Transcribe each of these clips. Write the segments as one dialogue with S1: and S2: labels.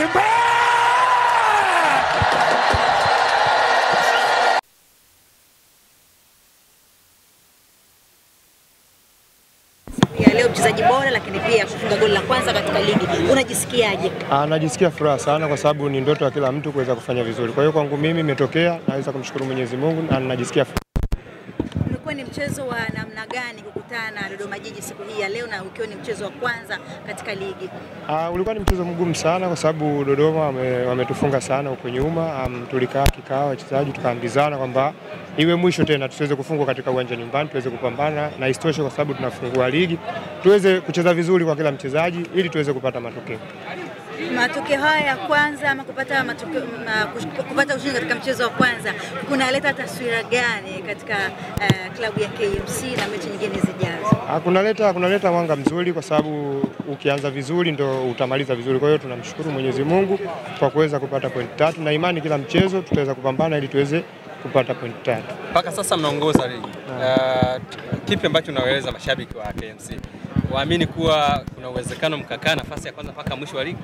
S1: Ya leo mchezaji bora lakini pia kufunga goli la kwanza katika ligi. Unajisikiaje?
S2: Najisikia furaha sana kwa sababu ni ndoto ya kila mtu kuweza kufanya vizuri. Kwa hiyo kwangu mimi imetokea, naweza kumshukuru Mwenyezi Mungu na najisikia furaha.
S1: Umekuwa ni mchezo wa namna gani kukutana na Dodoma Jiji siku hii ya leo na ukiwa ni mchezo wa kwanza katika ligi?
S2: Ulikuwa ni mchezo mgumu sana kwa sababu Dodoma wametufunga sana huko nyuma. Tulikaa kikao wachezaji tukaambizana kwamba iwe mwisho tena tusiweze kufungwa katika uwanja nyumbani, tuweze kupambana na istoshe kwa sababu tunafungua ligi, tuweze kucheza vizuri kwa kila mchezaji ili tuweze kupata matokeo.
S1: Matokeo haya ya kwanza ama kupata ushindi katika mchezo wa kwanza kunaleta taswira gani katika klabu ya KMC na mechi nyingine zijazo? Kunaleta mwanga mzuri kwa sababu ukianza vizuri ndo utamaliza vizuri. Kwa hiyo tunamshukuru Mwenyezi Mungu kwa kuweza kupata point 3 na imani kila mchezo tutaweza kupambana ili tuweze kupata point 3.
S3: Mpaka sasa mnaongoza ligi. Kipi ambacho unawaeleza mashabiki wa KMC? Waamini kuwa kuna uwezekano mkakaa nafasi ya kwanza mpaka mwisho wa ligi?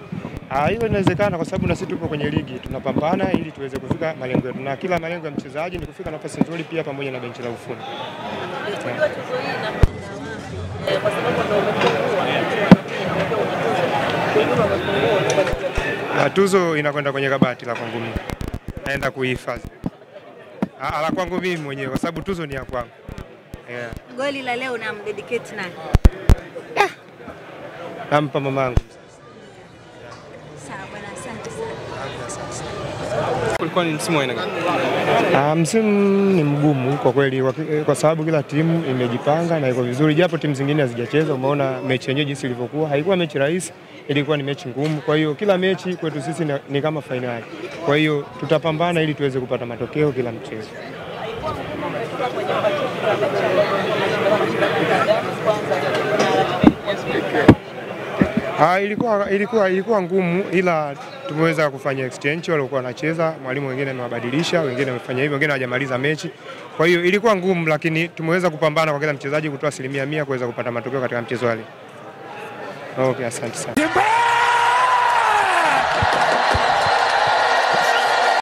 S2: Hilo inawezekana kwa sababu na sisi tupo kwenye ligi, tunapambana ili tuweze kufika malengo yetu. Na kila malengo ya mchezaji ni kufika nafasi nzuri pia pamoja na benchi la ufundi. Tuzo inakwenda kwenye kabati la kwangu mimi. Naenda kuihifadhi. La kwangu mimi mwenyewe kwa sababu tuzo ni ya kwangu. Yeah.
S1: Goli la leo unamdedicate nani?
S2: Nampa mamangu.
S1: Sawa bwana, asante sana.
S3: Kulikuwa ni msimu wa aina gani?
S2: Msimu ni mgumu kwa kweli kwa sababu kila timu imejipanga na iko vizuri, japo timu zingine hazijacheza. Umeona mechi yenyewe jinsi ilivyokuwa, haikuwa mechi rahisi, ilikuwa ni mechi ngumu. Kwa hiyo kila mechi kwetu sisi ni kama finali. Kwa hiyo tutapambana ili tuweze kupata matokeo kila mchezo. Ilikuwa ngumu, ila tumeweza kufanya exchange. Walikuwa wanacheza, mwalimu wengine amewabadilisha, wengine wamefanya hivyo, wengine hawajamaliza mechi. Kwa hiyo ilikuwa ngumu, lakini tumeweza kupambana kwa kila mchezaji kutoa 100% kuweza kupata matokeo katika mchezo wale. Okay, asante sana.